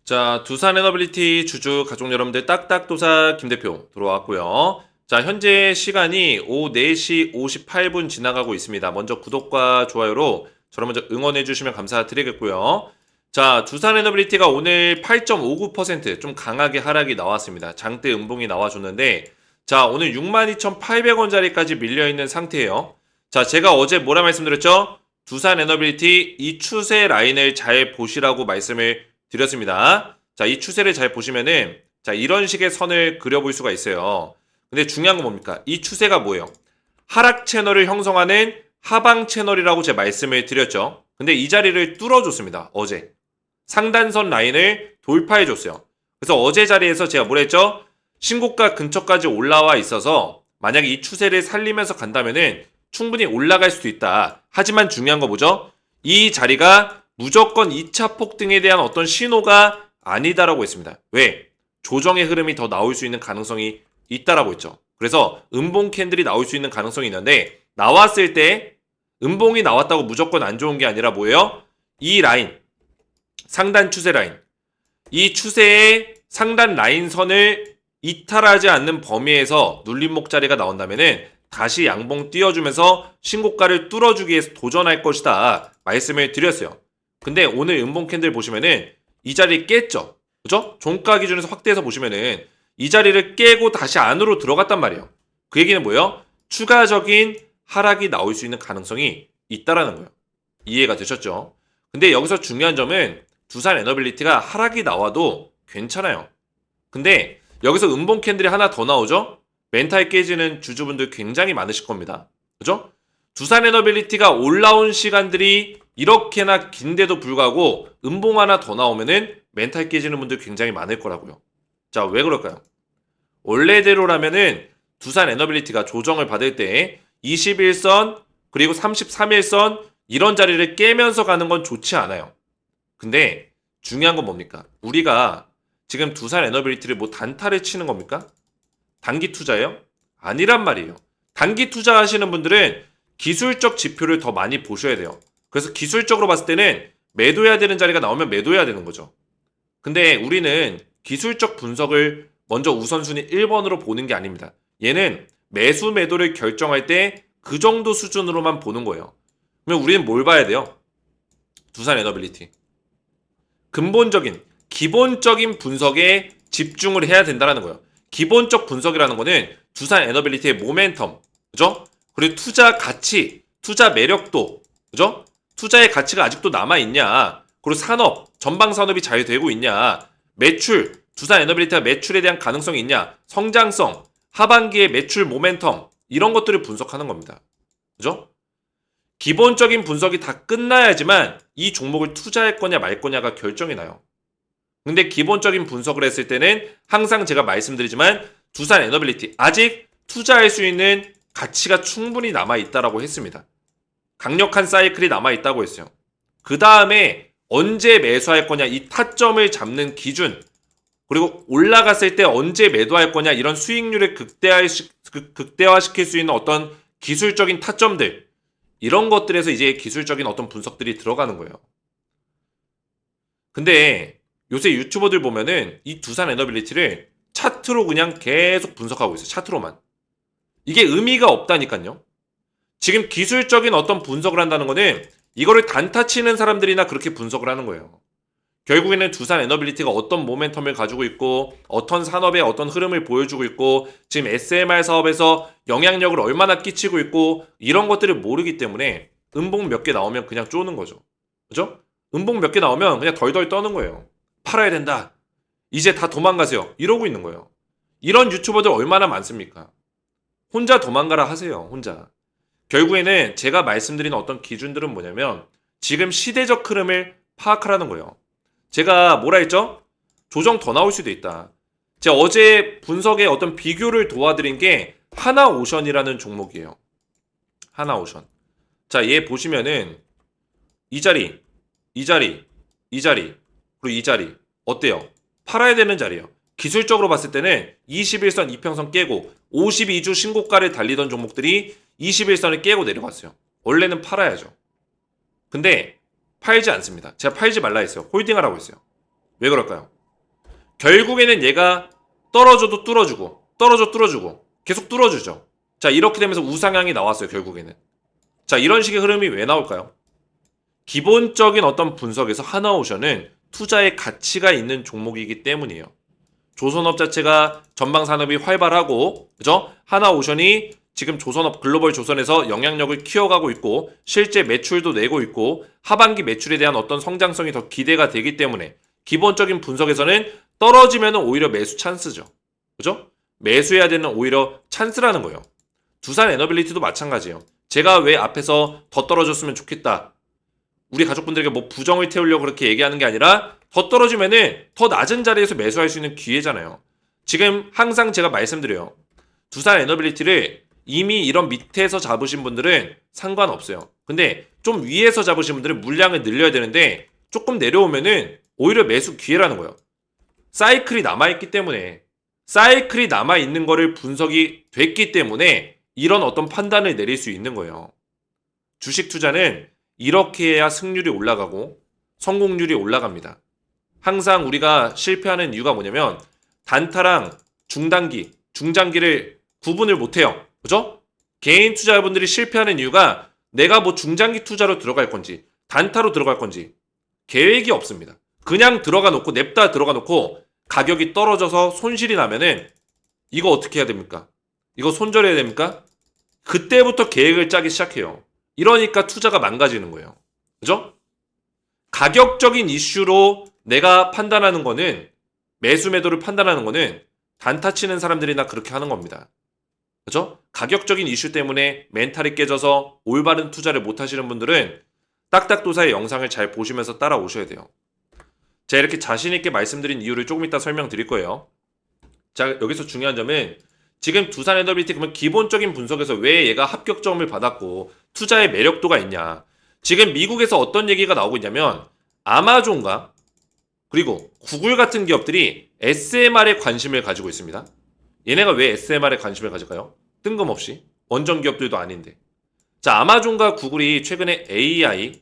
자, 두산 에너빌리티 주주 가족 여러분들 딱딱도사 김대표 들어왔고요. 자, 현재 시간이 오후 4시 58분 지나가고 있습니다. 먼저 구독과 좋아요로 저를 먼저 응원해 주시면 감사드리겠고요. 자, 두산 에너빌리티가 오늘 8.59%좀 강하게 하락이 나왔습니다. 장대 음봉이 나와줬는데 자, 오늘 62,800원짜리까지 밀려있는 상태예요. 자, 제가 어제 뭐라 말씀드렸죠? 두산 에너빌리티 이 추세 라인을 잘 보시라고 말씀을 드렸습니다. 자, 이 추세를 잘 보시면은 자, 이런 식의 선을 그려볼 수가 있어요. 근데 중요한 건 뭡니까? 이 추세가 뭐예요? 하락 채널을 형성하는 하방 채널이라고 제가 말씀을 드렸죠. 근데 이 자리를 뚫어줬습니다. 어제. 상단선 라인을 돌파해줬어요. 그래서 어제 자리에서 제가 뭐라 했죠? 신고가 근처까지 올라와 있어서 만약에 이 추세를 살리면서 간다면은 충분히 올라갈 수도 있다. 하지만 중요한 거 뭐죠? 이 자리가 무조건 2차 폭등에 대한 어떤 신호가 아니다라고 했습니다. 왜? 조정의 흐름이 더 나올 수 있는 가능성이 있다라고 했죠. 그래서 음봉 캔들이 나올 수 있는 가능성이 있는데 나왔을 때 음봉이 나왔다고 무조건 안 좋은 게 아니라 뭐예요? 이 라인, 상단 추세 라인, 이 추세의 상단 라인 선을 이탈하지 않는 범위에서 눌림목 자리가 나온다면은 다시 양봉 띄워주면서 신고가를 뚫어주기 위해서 도전할 것이다 말씀을 드렸어요. 근데 오늘 음봉 캔들 보시면은 이 자리 깼죠. 그죠? 종가 기준에서 확대해서 보시면은 이 자리를 깨고 다시 안으로 들어갔단 말이에요. 그 얘기는 뭐예요? 추가적인 하락이 나올 수 있는 가능성이 있다라는 거예요. 이해가 되셨죠? 근데 여기서 중요한 점은 두산 에너빌리티가 하락이 나와도 괜찮아요. 근데 여기서 음봉 캔들이 하나 더 나오죠? 멘탈 깨지는 주주분들 굉장히 많으실 겁니다. 그죠? 두산 에너빌리티가 올라온 시간들이 이렇게나 긴데도 불구하고 음봉 하나 더 나오면은 멘탈 깨지는 분들 굉장히 많을 거라고요. 자, 왜 그럴까요? 원래대로라면은 두산 에너빌리티가 조정을 받을 때 21선 그리고 33일선 이런 자리를 깨면서 가는 건 좋지 않아요. 근데 중요한 건 뭡니까? 우리가 지금 두산 에너빌리티를 뭐 단타를 치는 겁니까? 단기 투자예요? 아니란 말이에요. 단기 투자하시는 분들은 기술적 지표를 더 많이 보셔야 돼요. 그래서 기술적으로 봤을 때는 매도해야 되는 자리가 나오면 매도해야 되는 거죠. 근데 우리는 기술적 분석을 먼저 우선순위 1번으로 보는 게 아닙니다. 얘는 매수 매도를 결정할 때 그 정도 수준으로만 보는 거예요. 그러면 우리는 뭘 봐야 돼요? 두산 에너빌리티. 근본적인, 기본적인 분석에 집중을 해야 된다는 거예요. 기본적 분석이라는 거는 두산 에너빌리티의 모멘텀, 그죠? 그리고 투자 가치, 투자 매력도, 그죠? 투자의 가치가 아직도 남아있냐? 그리고 산업, 전방 산업이 잘 되고 있냐? 매출, 두산 에너빌리티가 매출에 대한 가능성이 있냐? 성장성, 하반기의 매출 모멘텀, 이런 것들을 분석하는 겁니다. 그죠? 기본적인 분석이 다 끝나야지만 이 종목을 투자할 거냐 말 거냐가 결정이 나요. 근데 기본적인 분석을 했을 때는 항상 제가 말씀드리지만 두산 에너빌리티 아직 투자할 수 있는 가치가 충분히 남아있다라고 했습니다. 강력한 사이클이 남아있다고 했어요. 그 다음에 언제 매수할 거냐 이 타점을 잡는 기준 그리고 올라갔을 때 언제 매도할 거냐 이런 수익률을 극대화시킬 수 있는 어떤 기술적인 타점들 이런 것들에서 이제 기술적인 어떤 분석들이 들어가는 거예요. 근데 요새 유튜버들 보면은 이 두산 에너빌리티를 차트로 그냥 계속 분석하고 있어요. 차트로만. 이게 의미가 없다니까요. 지금 기술적인 어떤 분석을 한다는 거는 이거를 단타 치는 사람들이나 그렇게 분석을 하는 거예요. 결국에는 두산 에너빌리티가 어떤 모멘텀을 가지고 있고 어떤 산업의 어떤 흐름을 보여주고 있고 지금 SMR 사업에서 영향력을 얼마나 끼치고 있고 이런 것들을 모르기 때문에 음봉 몇 개 나오면 그냥 쪼는 거죠. 그죠? 음봉 몇 개 나오면 그냥 덜덜 떠는 거예요. 팔아야 된다. 이제 다 도망가세요. 이러고 있는 거예요. 이런 유튜버들 얼마나 많습니까? 혼자 도망가라 하세요. 혼자. 결국에는 제가 말씀드리는 어떤 기준들은 뭐냐면 지금 시대적 흐름을 파악하라는 거예요. 제가 뭐라 했죠? 조정 더 나올 수도 있다. 제가 어제 분석의 어떤 비교를 도와드린 게 하나오션이라는 종목이에요. 하나오션. 자, 얘 보시면은 이 자리, 이 자리, 이 자리, 그리고 이 자리 어때요? 팔아야 되는 자리예요. 기술적으로 봤을 때는 21선 이평선 깨고 52주 신고가를 달리던 종목들이 21선을 깨고 내려갔어요. 원래는 팔아야죠. 근데 팔지 않습니다. 제가 팔지 말라 했어요. 홀딩하라고 했어요. 왜 그럴까요? 결국에는 얘가 떨어져도 뚫어주고 떨어져 뚫어주고 계속 뚫어주죠. 자, 이렇게 되면서 우상향이 나왔어요. 결국에는. 자, 이런 식의 흐름이 왜 나올까요? 기본적인 어떤 분석에서 하나오션은 투자의 가치가 있는 종목이기 때문이에요. 조선업 자체가 전방 산업이 활발하고, 그죠? 하나오션이 지금 조선업 글로벌 조선에서 영향력을 키워가고 있고 실제 매출도 내고 있고 하반기 매출에 대한 어떤 성장성이 더 기대가 되기 때문에 기본적인 분석에서는 떨어지면 오히려 매수 찬스죠. 그죠? 매수해야 되는 오히려 찬스라는 거예요. 두산 에너빌리티도 마찬가지예요. 제가 왜 앞에서 더 떨어졌으면 좋겠다. 우리 가족분들에게 뭐 부정을 태우려고 그렇게 얘기하는 게 아니라 더 떨어지면은 더 낮은 자리에서 매수할 수 있는 기회잖아요. 지금 항상 제가 말씀드려요. 두산 에너빌리티를 이미 이런 밑에서 잡으신 분들은 상관없어요. 근데 좀 위에서 잡으신 분들은 물량을 늘려야 되는데 조금 내려오면은 오히려 매수 기회라는 거예요. 사이클이 남아있기 때문에 사이클이 남아있는 거를 분석이 됐기 때문에 이런 어떤 판단을 내릴 수 있는 거예요. 주식 투자는 이렇게 해야 승률이 올라가고 성공률이 올라갑니다. 항상 우리가 실패하는 이유가 뭐냐면 단타랑 중단기, 중장기를 구분을 못해요. 그죠? 개인 투자자분들이 실패하는 이유가 내가 뭐 중장기 투자로 들어갈 건지 단타로 들어갈 건지 계획이 없습니다. 그냥 들어가 놓고 냅다 들어가 놓고 가격이 떨어져서 손실이 나면은 이거 어떻게 해야 됩니까? 이거 손절해야 됩니까? 그때부터 계획을 짜기 시작해요. 이러니까 투자가 망가지는 거예요. 그죠? 가격적인 이슈로 내가 판단하는 거는 매수 매도를 판단하는 거는 단타 치는 사람들이나 그렇게 하는 겁니다. 그죠? 가격적인 이슈 때문에 멘탈이 깨져서 올바른 투자를 못 하시는 분들은 딱딱도사의 영상을 잘 보시면서 따라오셔야 돼요. 제가 이렇게 자신있게 말씀드린 이유를 조금 이따 설명드릴 거예요. 자, 여기서 중요한 점은 지금 두산 에너빌리티 그러면 기본적인 분석에서 왜 얘가 합격점을 받았고 투자의 매력도가 있냐. 지금 미국에서 어떤 얘기가 나오고 있냐면 아마존과 그리고 구글 같은 기업들이 SMR에 관심을 가지고 있습니다. 얘네가 왜 SMR에 관심을 가질까요? 뜬금없이. 원전 기업들도 아닌데. 자, 아마존과 구글이 최근에 AI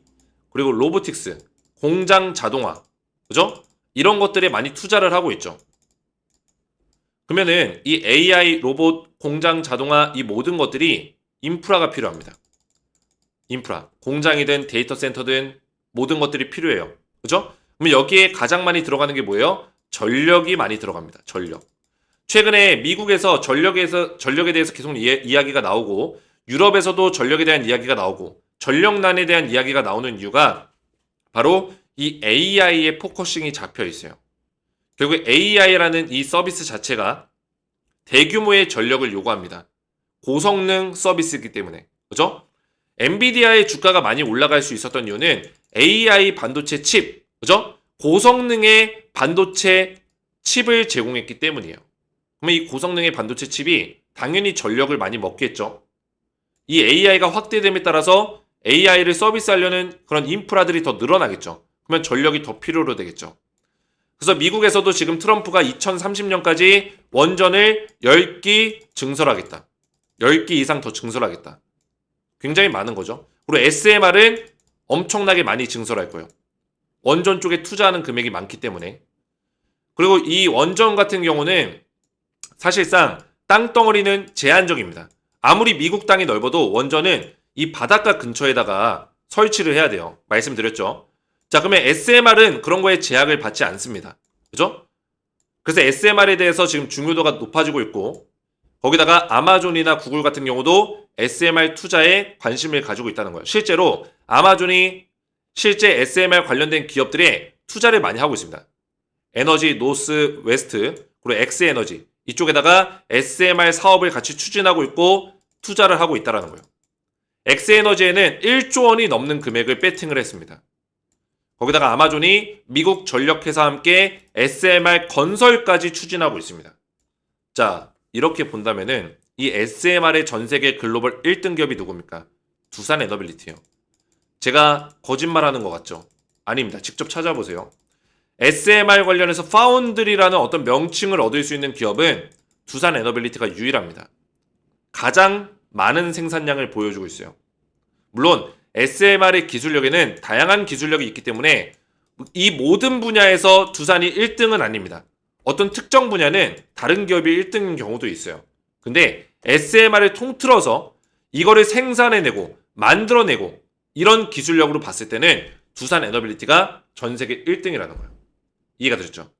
그리고 로보틱스, 공장 자동화, 그죠? 이런 것들에 많이 투자를 하고 있죠. 그러면은 이 AI, 로봇, 공장 자동화 이 모든 것들이 인프라가 필요합니다. 인프라, 공장이든 데이터 센터든 모든 것들이 필요해요. 그죠? 그럼 여기에 가장 많이 들어가는 게 뭐예요? 전력이 많이 들어갑니다. 전력. 최근에 미국에서 전력에 대해서 계속 이야기가 나오고 유럽에서도 전력에 대한 이야기가 나오고 전력난에 대한 이야기가 나오는 이유가 바로 이 AI의 포커싱이 잡혀 있어요. 결국 AI라는 이 서비스 자체가 대규모의 전력을 요구합니다. 고성능 서비스이기 때문에. 그죠? 엔비디아의 주가가 많이 올라갈 수 있었던 이유는 AI 반도체 칩, 그죠? 고성능의 반도체 칩을 제공했기 때문이에요. 그러면 이 고성능의 반도체 칩이 당연히 전력을 많이 먹겠죠. 이 AI가 확대됨에 따라서 AI를 서비스하려는 그런 인프라들이 더 늘어나겠죠. 그러면 전력이 더 필요로 되겠죠. 그래서 미국에서도 지금 트럼프가 2030년까지 원전을 10기 증설하겠다. 10기 이상 더 증설하겠다. 굉장히 많은 거죠. 그리고 SMR은 엄청나게 많이 증설할 거예요. 원전 쪽에 투자하는 금액이 많기 때문에. 그리고 이 원전 같은 경우는 사실상 땅덩어리는 제한적입니다. 아무리 미국 땅이 넓어도 원전은 이 바닷가 근처에다가 설치를 해야 돼요. 말씀드렸죠. 자, 그러면 SMR은 그런 거에 제약을 받지 않습니다. 그죠? 그래서 SMR에 대해서 지금 중요도가 높아지고 있고 거기다가 아마존이나 구글 같은 경우도 SMR 투자에 관심을 가지고 있다는 거예요. 실제로 아마존이 실제 SMR 관련된 기업들에 투자를 많이 하고 있습니다. 에너지 노스 웨스트 그리고 엑스에너지 이쪽에다가 SMR 사업을 같이 추진하고 있고 투자를 하고 있다는 거예요. 엑스에너지에는 1조 원이 넘는 금액을 배팅을 했습니다. 거기다가 아마존이 미국 전력회사와 함께 SMR 건설까지 추진하고 있습니다. 자, 이렇게 본다면은 이 SMR의 전 세계 글로벌 1등 기업이 누굽니까? 두산 에너빌리티예요. 제가 거짓말하는 것 같죠? 아닙니다. 직접 찾아보세요. SMR 관련해서 파운드리라는 어떤 명칭을 얻을 수 있는 기업은 두산 에너빌리티가 유일합니다. 가장 많은 생산량을 보여주고 있어요. 물론 SMR의 기술력에는 다양한 기술력이 있기 때문에 이 모든 분야에서 두산이 1등은 아닙니다. 어떤 특정 분야는 다른 기업이 1등인 경우도 있어요. 근데 SMR을 통틀어서 이거를 생산해내고 만들어내고 이런 기술력으로 봤을 때는 두산 에너빌리티가 전 세계 1등이라는 거예요. 이해가 되셨죠?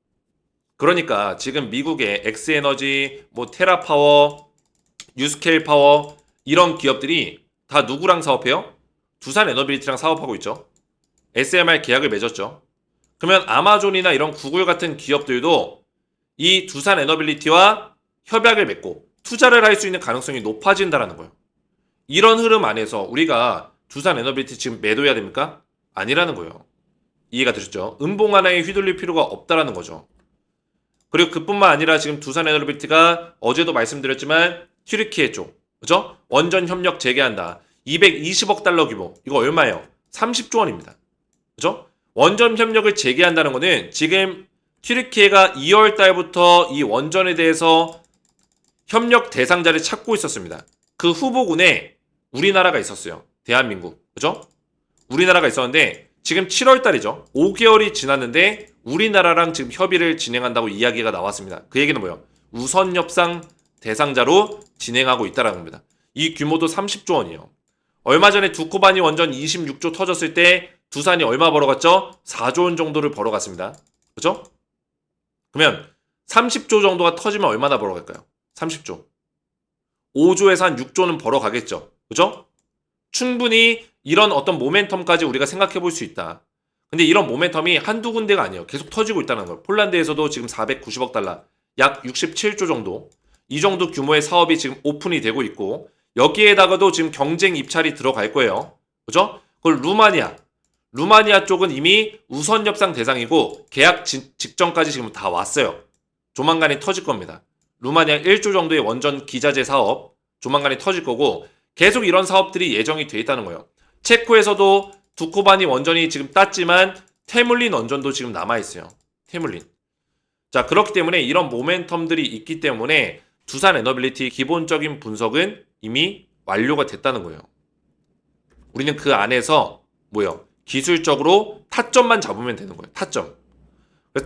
그러니까 지금 미국의 엑스에너지, 뭐 테라파워, 유스케일 파워 이런 기업들이 다 누구랑 사업해요? 두산 에너빌리티랑 사업하고 있죠. SMR 계약을 맺었죠. 그러면 아마존이나 이런 구글 같은 기업들도 이 두산 에너빌리티와 협약을 맺고 투자를 할 수 있는 가능성이 높아진다는 거예요. 이런 흐름 안에서 우리가 두산 에너빌리티 지금 매도해야 됩니까? 아니라는 거예요. 이해가 되셨죠? 음봉 하나에 휘둘릴 필요가 없다라는 거죠. 그리고 그뿐만 아니라 지금 두산 에너빌리티가 어제도 말씀드렸지만 튀르키예 쪽, 그죠? 원전 협력 재개한다. 220억 달러 규모. 이거 얼마예요? 30조 원입니다. 그죠? 원전 협력을 재개한다는 거는 지금 튀르키예가 2월 달부터 이 원전에 대해서 협력 대상자를 찾고 있었습니다. 그 후보군에 우리나라가 있었어요. 대한민국. 그죠? 우리나라가 있었는데 지금 7월 달이죠. 5개월이 지났는데 우리나라랑 지금 협의를 진행한다고 이야기가 나왔습니다. 그 얘기는 뭐예요? 우선 협상 대상자로 진행하고 있다는 겁니다. 이 규모도 30조 원이에요. 얼마 전에 두코바니 원전 26조 터졌을 때 두산이 얼마 벌어갔죠? 4조 원 정도를 벌어갔습니다. 그죠? 그러면 30조 정도가 터지면 얼마나 벌어갈까요? 30조. 5조에서 한 6조는 벌어가겠죠. 그죠? 충분히 이런 어떤 모멘텀까지 우리가 생각해 볼 수 있다. 근데 이런 모멘텀이 한두 군데가 아니에요. 계속 터지고 있다는 거예요. 폴란드에서도 지금 490억 달러, 약 67조 정도. 이 정도 규모의 사업이 지금 오픈이 되고 있고 여기에다가도 지금 경쟁 입찰이 들어갈 거예요. 그죠? 그걸 루마니아 쪽은 이미 우선 협상 대상이고 계약 직전까지 지금 다 왔어요. 조만간에 터질 겁니다. 루마니아 1조 정도의 원전 기자재 사업 조만간에 터질 거고 계속 이런 사업들이 예정이 돼 있다는 거예요. 체코에서도 두코바니 원전이 지금 땄지만 테물린 원전도 지금 남아있어요. 테물린. 자, 그렇기 때문에 이런 모멘텀들이 있기 때문에 두산 에너빌리티 기본적인 분석은 이미 완료가 됐다는 거예요. 우리는 그 안에서 뭐예요? 기술적으로 타점만 잡으면 되는 거예요. 타점.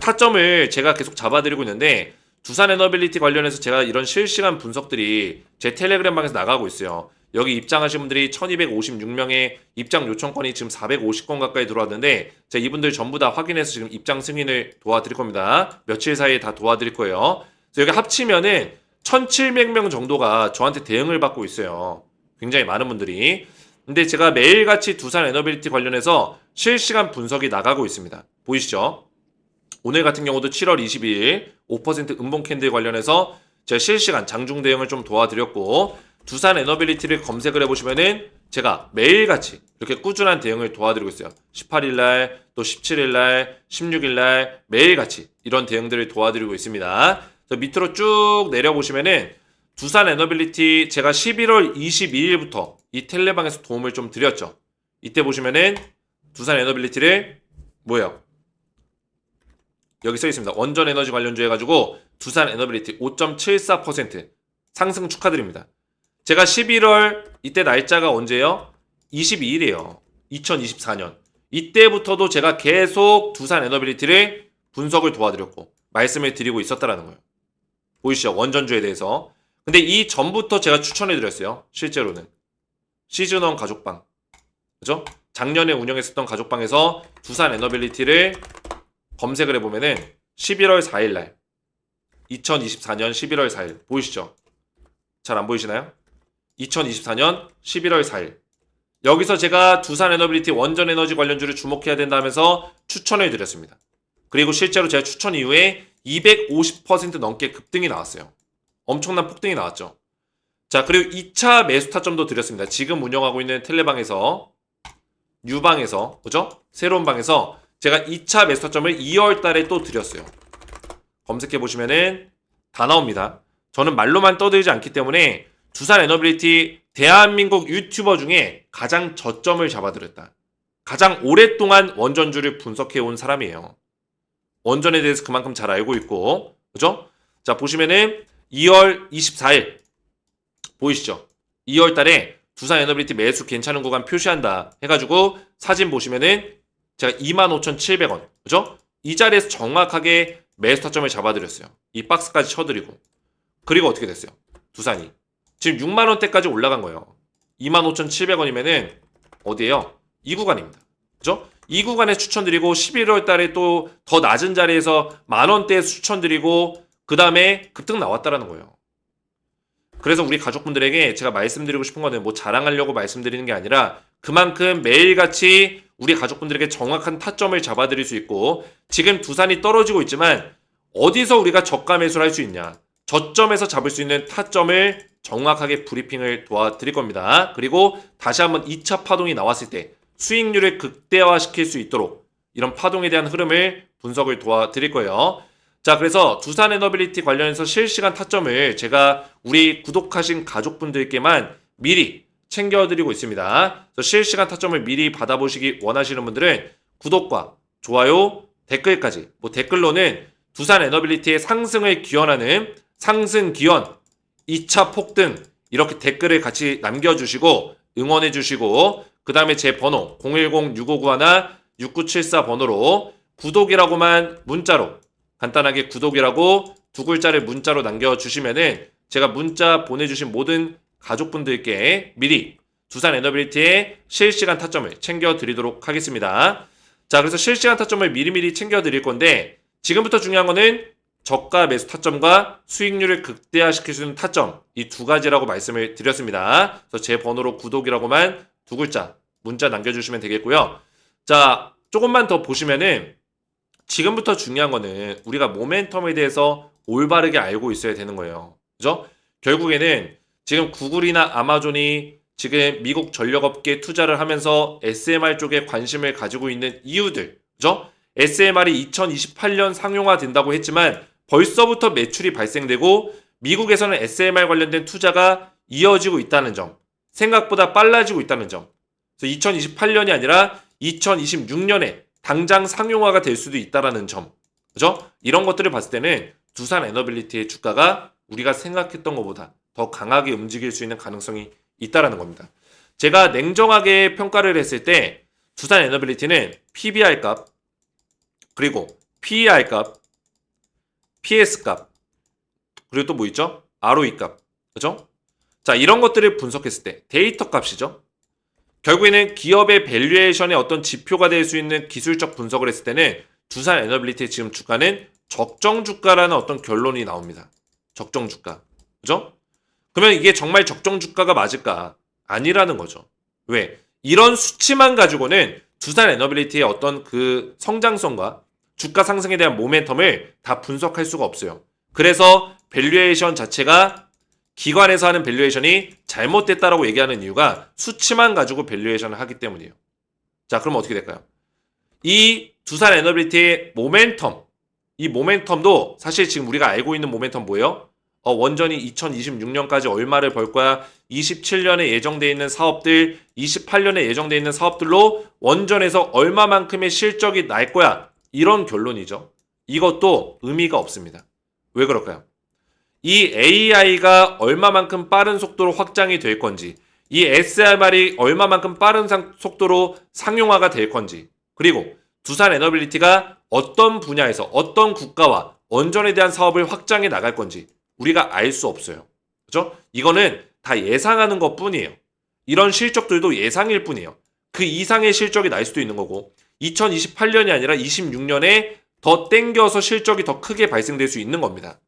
타점을 제가 계속 잡아드리고 있는데 두산 에너빌리티 관련해서 제가 이런 실시간 분석들이 제 텔레그램 방에서 나가고 있어요. 여기 입장하신 분들이 1256명의 입장 요청건이 지금 450건 가까이 들어왔는데 제가 이분들 전부 다 확인해서 지금 입장 승인을 도와드릴 겁니다. 며칠 사이에 다 도와드릴 거예요. 그래서 여기 합치면은 1700명 정도가 저한테 대응을 받고 있어요. 굉장히 많은 분들이. 근데 제가 매일같이 두산 에너빌리티 관련해서 실시간 분석이 나가고 있습니다. 보이시죠? 오늘 같은 경우도 7월 22일 5% 음봉 캔들 관련해서 제가 실시간 장중 대응을 좀 도와드렸고 두산 에너빌리티를 검색을 해보시면은 제가 매일같이 이렇게 꾸준한 대응을 도와드리고 있어요. 18일날 또 17일날 16일날 매일같이 이런 대응들을 도와드리고 있습니다. 그래서 밑으로 쭉 내려보시면은 두산 에너빌리티 제가 11월 22일부터 이 텔레방에서 도움을 좀 드렸죠. 이때 보시면은 두산 에너빌리티를 뭐예요? 여기 써 있습니다. 원전 에너지 관련주 해가지고 두산 에너빌리티 5.74% 상승 축하드립니다. 제가 11월 이때 날짜가 언제예요? 22일이에요. 2024년. 이때부터도 제가 계속 두산 에너빌리티를 분석을 도와드렸고 말씀을 드리고 있었다라는 거예요. 보이시죠? 원전주에 대해서. 근데 이 전부터 제가 추천해드렸어요. 실제로는. 시즌1 가족방. 그죠? 작년에 운영했었던 가족방에서 두산 에너빌리티를 검색을 해보면은 11월 4일날 2024년 11월 4일 보이시죠? 잘 안 보이시나요? 2024년 11월 4일 여기서 제가 두산 에너빌리티 원전 에너지 관련주를 주목해야 된다면서 추천을 드렸습니다. 그리고 실제로 제가 추천 이후에 250% 넘게 급등이 나왔어요. 엄청난 폭등이 나왔죠. 자, 그리고 2차 매수 타점도 드렸습니다. 지금 운영하고 있는 텔레방에서 뉴방에서 그죠? 새로운 방에서 제가 2차 매수 타점을 2월 달에 또 드렸어요. 검색해 보시면은 다 나옵니다. 저는 말로만 떠들지 않기 때문에 두산 에너빌리티 대한민국 유튜버 중에 가장 저점을 잡아드렸다. 가장 오랫동안 원전주를 분석해온 사람이에요. 원전에 대해서 그만큼 잘 알고 있고 그죠? 자 보시면은 2월 24일 보이시죠? 2월 달에 두산 에너빌리티 매수 괜찮은 구간 표시한다 해가지고 사진 보시면은 제가 25,700원 그죠? 이 자리에서 정확하게 매수 타점을 잡아드렸어요. 이 박스까지 쳐드리고. 그리고 어떻게 됐어요? 두산이 지금 6만원대까지 올라간 거예요. 25,700원이면은 어디에요? 이 구간입니다. 그죠? 이 구간에 추천드리고 11월 달에 또 더 낮은 자리에서 만원대에 추천드리고 그 다음에 급등 나왔다라는 거예요. 그래서 우리 가족분들에게 제가 말씀드리고 싶은 거는 뭐 자랑하려고 말씀드리는 게 아니라 그만큼 매일같이 우리 가족분들에게 정확한 타점을 잡아드릴 수 있고 지금 두산이 떨어지고 있지만 어디서 우리가 저가 매수를 할 수 있냐 저점에서 잡을 수 있는 타점을 정확하게 브리핑을 도와드릴 겁니다. 그리고 다시 한번 2차 파동이 나왔을 때 수익률을 극대화시킬 수 있도록 이런 파동에 대한 흐름을 분석을 도와드릴 거예요. 자, 그래서 두산 에너빌리티 관련해서 실시간 타점을 제가 우리 구독하신 가족분들께만 미리 챙겨드리고 있습니다. 그래서 실시간 타점을 미리 받아보시기 원하시는 분들은 구독과 좋아요, 댓글까지 뭐 댓글로는 두산 에너빌리티의 상승을 기원하는 상승 기원, 2차 폭등 이렇게 댓글을 같이 남겨주시고 응원해주시고 그 다음에 제 번호 010-6591-6974 번호로 구독이라고만 문자로 간단하게 구독이라고 두 글자를 문자로 남겨주시면은 제가 문자 보내주신 모든 가족분들께 미리 두산 에너빌리티의 실시간 타점을 챙겨드리도록 하겠습니다. 자, 그래서 실시간 타점을 미리미리 챙겨드릴 건데 지금부터 중요한 거는 저가 매수 타점과 수익률을 극대화시킬 수 있는 타점 이 두 가지라고 말씀을 드렸습니다. 그래서 제 번호로 구독이라고만 두 글자 문자 남겨주시면 되겠고요. 자, 조금만 더 보시면은 지금부터 중요한 거는 우리가 모멘텀에 대해서 올바르게 알고 있어야 되는 거예요. 그죠? 결국에는 지금 구글이나 아마존이 지금 미국 전력업계 투자를 하면서 SMR 쪽에 관심을 가지고 있는 이유들, 그죠? SMR이 2028년 상용화 된다고 했지만 벌써부터 매출이 발생되고 미국에서는 SMR 관련된 투자가 이어지고 있다는 점, 생각보다 빨라지고 있다는 점. 그래서 2028년이 아니라 2026년에 당장 상용화가 될 수도 있다라는 점. 그죠? 이런 것들을 봤을 때는 두산 에너빌리티의 주가가 우리가 생각했던 것보다 더 강하게 움직일 수 있는 가능성이 있다라는 겁니다. 제가 냉정하게 평가를 했을 때 두산 에너빌리티는 PBR 값, 그리고 PER 값, PS 값, 그리고 또 뭐 있죠? ROE 값. 그죠? 자, 이런 것들을 분석했을 때 데이터 값이죠. 결국에는 기업의 밸류에이션의 어떤 지표가 될 수 있는 기술적 분석을 했을 때는 두산 에너빌리티의 지금 주가는 적정 주가라는 어떤 결론이 나옵니다. 적정 주가. 그죠? 그러면 이게 정말 적정 주가가 맞을까? 아니라는 거죠. 왜? 이런 수치만 가지고는 두산 에너빌리티의 어떤 그 성장성과 주가 상승에 대한 모멘텀을 다 분석할 수가 없어요. 그래서 밸류에이션 자체가 기관에서 하는 밸류에이션이 잘못됐다라고 얘기하는 이유가 수치만 가지고 밸류에이션을 하기 때문이에요. 자, 그럼 어떻게 될까요? 이 두산 에너빌리티의 모멘텀, 이 모멘텀도 사실 지금 우리가 알고 있는 모멘텀 뭐예요? 원전이 2026년까지 얼마를 벌 거야? 27년에 예정되어 있는 사업들, 28년에 예정되어 있는 사업들로 원전에서 얼마만큼의 실적이 날 거야? 이런 결론이죠. 이것도 의미가 없습니다. 왜 그럴까요? 이 AI가 얼마만큼 빠른 속도로 확장이 될 건지, 이 SMR이 얼마만큼 빠른 속도로 상용화가 될 건지, 그리고 두산 에너빌리티가 어떤 분야에서 어떤 국가와 원전에 대한 사업을 확장해 나갈 건지 우리가 알 수 없어요. 그죠? 이거는 다 예상하는 것 뿐이에요. 이런 실적들도 예상일 뿐이에요. 그 이상의 실적이 날 수도 있는 거고 2028년이 아니라 26년에 더 땡겨서 실적이 더 크게 발생될 수 있는 겁니다.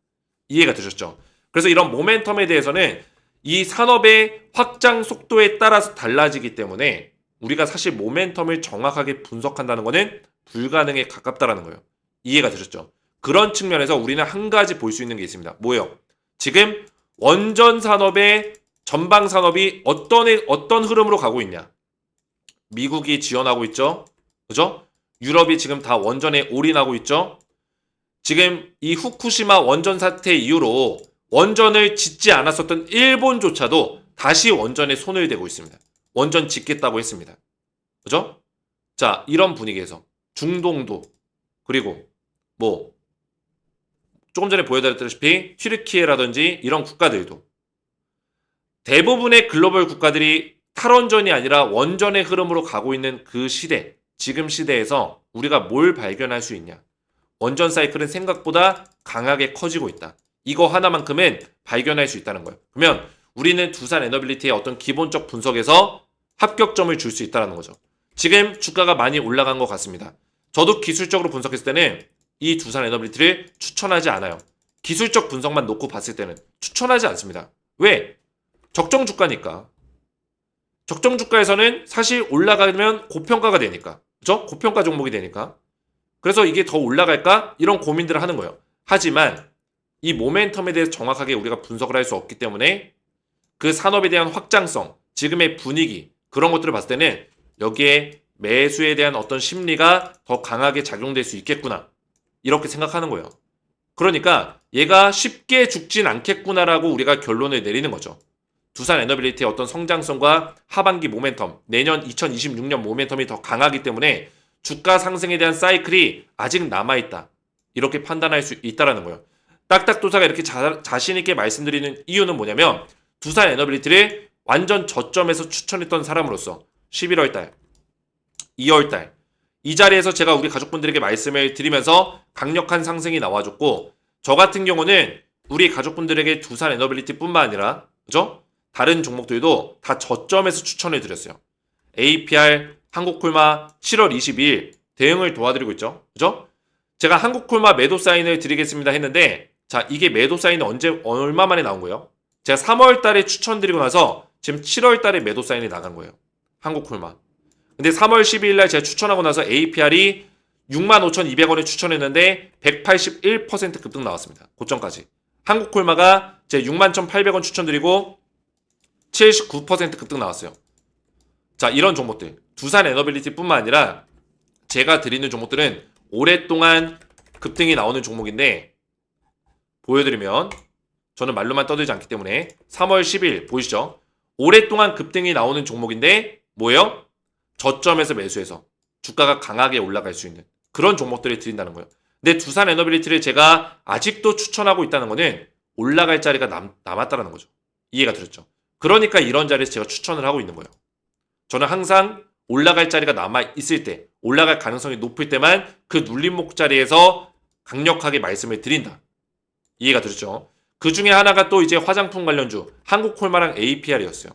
이해가 되셨죠? 그래서 이런 모멘텀에 대해서는 이 산업의 확장 속도에 따라서 달라지기 때문에 우리가 사실 모멘텀을 정확하게 분석한다는 것은 불가능에 가깝다라는 거예요. 이해가 되셨죠? 그런 측면에서 우리는 한 가지 볼 수 있는 게 있습니다. 뭐예요? 지금 원전 산업의 전방 산업이 어떤 흐름으로 가고 있냐? 미국이 지원하고 있죠? 그죠? 유럽이 지금 다 원전에 올인하고 있죠? 지금 이 후쿠시마 원전 사태 이후로 원전을 짓지 않았었던 일본조차도 다시 원전에 손을 대고 있습니다. 원전 짓겠다고 했습니다. 그죠? 자, 이런 분위기에서 중동도 그리고 뭐 조금 전에 보여드렸다시피 튀르키예라든지 이런 국가들도 대부분의 글로벌 국가들이 탈원전이 아니라 원전의 흐름으로 가고 있는 그 시대, 지금 시대에서 우리가 뭘 발견할 수 있냐? 원전 사이클은 생각보다 강하게 커지고 있다. 이거 하나만큼은 발견할 수 있다는 거예요. 그러면 우리는 두산 에너빌리티의 어떤 기본적 분석에서 합격점을 줄 수 있다는 거죠. 지금 주가가 많이 올라간 것 같습니다. 저도 기술적으로 분석했을 때는 이 두산 에너빌리티를 추천하지 않아요. 기술적 분석만 놓고 봤을 때는 추천하지 않습니다. 왜? 적정 주가니까. 적정 주가에서는 사실 올라가면 고평가가 되니까. 그죠? 고평가 종목이 되니까. 그래서 이게 더 올라갈까? 이런 고민들을 하는 거예요. 하지만 이 모멘텀에 대해서 정확하게 우리가 분석을 할 수 없기 때문에 그 산업에 대한 확장성, 지금의 분위기, 그런 것들을 봤을 때는 여기에 매수에 대한 어떤 심리가 더 강하게 작용될 수 있겠구나. 이렇게 생각하는 거예요. 그러니까 얘가 쉽게 죽진 않겠구나라고 우리가 결론을 내리는 거죠. 두산 에너빌리티의 어떤 성장성과 하반기 모멘텀, 내년 2026년 모멘텀이 더 강하기 때문에 주가 상승에 대한 사이클이 아직 남아있다. 이렇게 판단할 수 있다는 거예요. 딱딱도사가 이렇게 자신 있게 말씀드리는 이유는 뭐냐면 두산 에너빌리티를 완전 저점에서 추천했던 사람으로서 11월 달, 2월 달, 이 자리에서 제가 우리 가족분들에게 말씀을 드리면서 강력한 상승이 나와줬고, 저 같은 경우는 우리 가족분들에게 두산 에너빌리티뿐만 아니라, 그죠? 다른 종목들도 다 저점에서 추천을 드렸어요. APR, 한국콜마 7월 22일 대응을 도와드리고 있죠. 그죠? 제가 한국콜마 매도 사인을 드리겠습니다 했는데, 자, 이게 매도 사인은 얼마 만에 나온 거예요? 제가 3월 달에 추천드리고 나서 지금 7월 달에 매도 사인이 나간 거예요. 한국콜마. 근데 3월 12일 날 제가 추천하고 나서 APR이 65,200원에 추천했는데 181% 급등 나왔습니다. 고점까지. 한국콜마가 제가 61,800원 추천드리고 79% 급등 나왔어요. 자, 이런 종목들. 두산 에너빌리티뿐만 아니라 제가 드리는 종목들은 오랫동안 급등이 나오는 종목인데, 보여드리면 저는 말로만 떠들지 않기 때문에 3월 10일 보이시죠? 오랫동안 급등이 나오는 종목인데 뭐예요? 저점에서 매수해서 주가가 강하게 올라갈 수 있는 그런 종목들을 드린다는 거예요. 근데 두산 에너빌리티를 제가 아직도 추천하고 있다는 거는 올라갈 자리가 남았다는 거죠. 이해가 되셨죠? 그러니까 이런 자리에서 제가 추천을 하고 있는 거예요. 저는 항상 올라갈 자리가 남아있을 때, 올라갈 가능성이 높을 때만 그 눌림목 자리에서 강력하게 말씀을 드린다. 이해가 되셨죠? 그 중에 하나가 또 이제 화장품 관련주, 한국콜마랑 APR이었어요.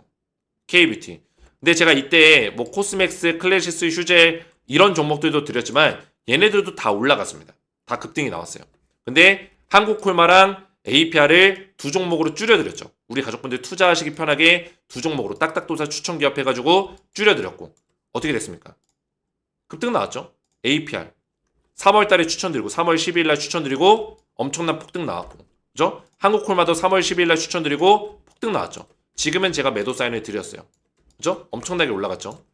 K뷰티. 근데 제가 이때 뭐 코스맥스, 클래시스, 휴젤 이런 종목들도 드렸지만 얘네들도 다 올라갔습니다. 다 급등이 나왔어요. 근데 한국콜마랑 APR을 두 종목으로 줄여드렸죠. 우리 가족분들 투자하시기 편하게 두 종목으로 딱딱도사 추천 기업해가지고 줄여드렸고, 어떻게 됐습니까? 급등 나왔죠. APR 3월 달에 추천드리고 3월 12일 날 추천드리고 엄청난 폭등 나왔고, 그죠? 한국콜마도 3월 12일 날 추천드리고 폭등 나왔죠. 지금은 제가 매도 사인을 드렸어요. 그죠? 엄청나게 올라갔죠.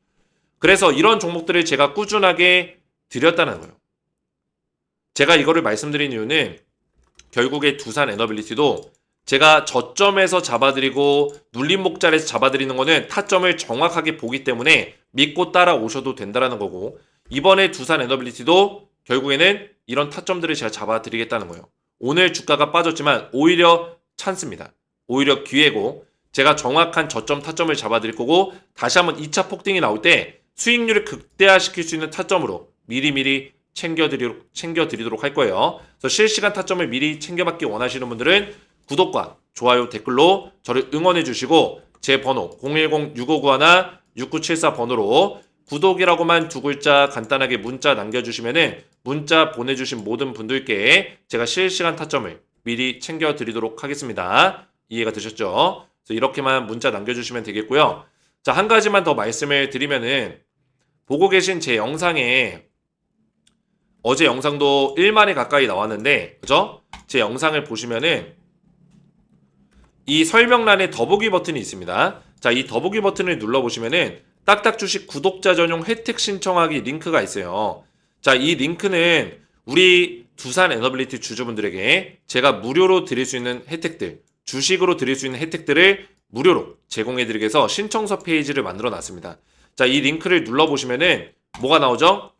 그래서 이런 종목들을 제가 꾸준하게 드렸다는 거예요. 제가 이거를 말씀드린 이유는 결국에 두산 에너빌리티도 제가 저점에서 잡아드리고 눌림목 자리에서 잡아드리는 거는 타점을 정확하게 보기 때문에 믿고 따라오셔도 된다는 거고, 이번에 두산 에너빌리티도 결국에는 이런 타점들을 제가 잡아드리겠다는 거예요. 오늘 주가가 빠졌지만 오히려 찬스입니다. 오히려 기회고, 제가 정확한 저점 타점을 잡아드릴 거고, 다시 한번 2차 폭등이 나올 때 수익률을 극대화시킬 수 있는 타점으로 미리미리 챙겨드리도록 할 거예요. 그래서 실시간 타점을 미리 챙겨받기 원하시는 분들은 구독과 좋아요, 댓글로 저를 응원해 주시고, 제 번호 010-6591-6974 번호로 구독이라고만 두 글자 간단하게 문자 남겨주시면은 문자 보내주신 모든 분들께 제가 실시간 타점을 미리 챙겨드리도록 하겠습니다. 이해가 되셨죠? 그래서 이렇게만 문자 남겨주시면 되겠고요. 자, 한 가지만 더 말씀을 드리면은, 보고 계신 제 영상에 어제 영상도 1만에 가까이 나왔는데, 그죠? 제 영상을 보시면은 이 설명란에 더보기 버튼이 있습니다. 자, 이 더보기 버튼을 눌러보시면은 딱딱주식 구독자 전용 혜택 신청하기 링크가 있어요. 자, 이 링크는 우리 두산 에너빌리티 주주분들에게 제가 무료로 드릴 수 있는 혜택들, 주식으로 드릴 수 있는 혜택들을 무료로 제공해드리기 위해서 신청서 페이지를 만들어 놨습니다. 자, 이 링크를 눌러보시면은 뭐가 나오죠?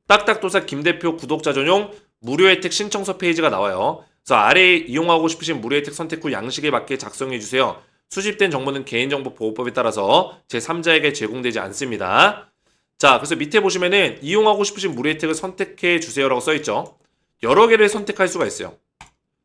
딱딱도사 김대표 구독자 전용 무료 혜택 신청서 페이지가 나와요. 그래서 아래에 이용하고 싶으신 무료 혜택 선택 후 양식에 맞게 작성해주세요. 수집된 정보는 개인정보 보호법에 따라서 제3자에게 제공되지 않습니다. 자, 그래서 밑에 보시면은 이용하고 싶으신 무료 혜택을 선택해 주세요라고 써있죠. 여러 개를 선택할 수가 있어요.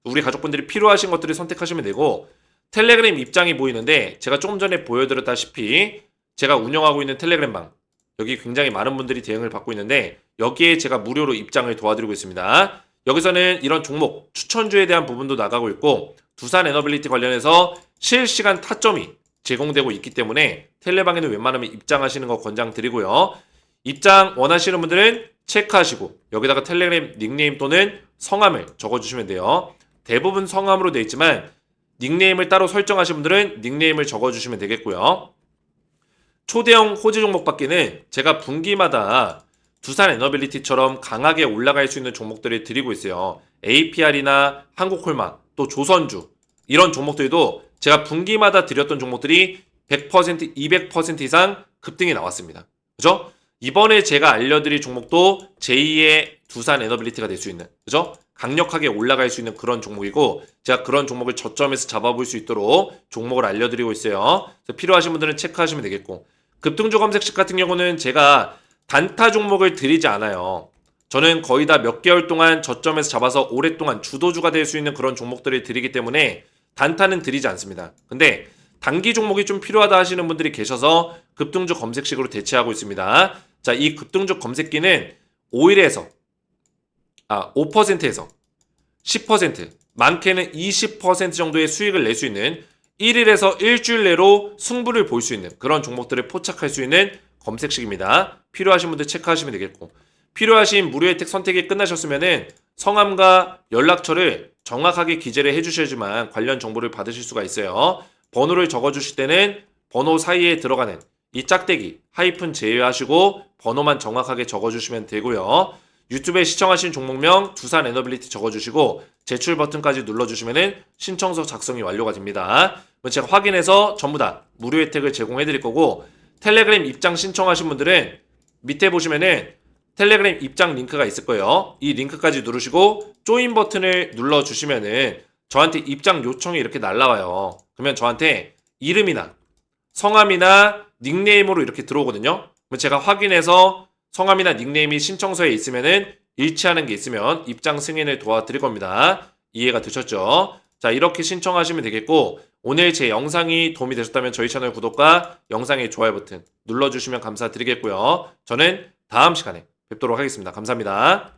우리 가족분들이 필요하신 것들을 선택하시면 되고 텔레그램 입장이 보이는데 제가 조금 전에 보여드렸다시피 제가 운영하고 있는 텔레그램방 여기 굉장히 많은 분들이 대응을 받고 있는데 여기에 제가 무료로 입장을 도와드리고 있습니다. 여기서는 이런 종목 추천주에 대한 부분도 나가고 있고 두산 에너빌리티 관련해서 실시간 타점이 제공되고 있기 때문에 텔레방에는 웬만하면 입장하시는 거 권장드리고요. 입장 원하시는 분들은 체크하시고 여기다가 텔레그램 닉네임 또는 성함을 적어주시면 돼요. 대부분 성함으로 되어 있지만 닉네임을 따로 설정하신 분들은 닉네임을 적어주시면 되겠고요. 초대형 호재 종목 밖에는 제가 분기마다 두산 에너빌리티처럼 강하게 올라갈 수 있는 종목들을 드리고 있어요. APR이나 한국콜마, 또 조선주 이런 종목들도 제가 분기마다 드렸던 종목들이 100%, 200% 이상 급등이 나왔습니다. 그죠? 이번에 제가 알려드릴 종목도 제2의 두산 에너빌리티가 될 수 있는, 그죠? 강력하게 올라갈 수 있는 그런 종목이고 제가 그런 종목을 저점에서 잡아볼 수 있도록 종목을 알려드리고 있어요. 그래서 필요하신 분들은 체크하시면 되겠고 급등주 검색식 같은 경우는 제가 단타 종목을 드리지 않아요. 저는 거의 다 몇 개월 동안 저점에서 잡아서 오랫동안 주도주가 될 수 있는 그런 종목들을 드리기 때문에 단타는 드리지 않습니다. 근데 단기 종목이 좀 필요하다 하시는 분들이 계셔서 급등주 검색식으로 대체하고 있습니다. 자, 이 급등주 검색기는 5일에서 5%에서 10%, 많게는 20% 정도의 수익을 낼 수 있는 1일에서 일주일 내로 승부를 볼 수 있는 그런 종목들을 포착할 수 있는 검색식입니다. 필요하신 분들 체크하시면 되겠고 필요하신 무료 혜택 선택이 끝나셨으면은 성함과 연락처를 정확하게 기재를 해주셔야지만 관련 정보를 받으실 수가 있어요. 번호를 적어주실 때는 번호 사이에 들어가는 이 짝대기 하이픈 제외하시고 번호만 정확하게 적어주시면 되고요. 유튜브에 시청하신 종목명 두산 에너빌리티 적어주시고 제출 버튼까지 눌러주시면 신청서 작성이 완료가 됩니다. 제가 확인해서 전부 다 무료 혜택을 제공해 드릴 거고 텔레그램 입장 신청하신 분들은 밑에 보시면은 텔레그램 입장 링크가 있을 거예요. 이 링크까지 누르시고 조인 버튼을 눌러주시면은 저한테 입장 요청이 이렇게 날라와요. 그러면 저한테 이름이나 성함이나 닉네임으로 이렇게 들어오거든요. 그럼 제가 확인해서 성함이나 닉네임이 신청서에 있으면은 일치하는 게 있으면 입장 승인을 도와드릴 겁니다. 이해가 되셨죠? 자, 이렇게 신청하시면 되겠고 오늘 제 영상이 도움이 되셨다면 저희 채널 구독과 영상의 좋아요 버튼 눌러주시면 감사드리겠고요. 저는 다음 시간에 뵙도록 하겠습니다. 감사합니다.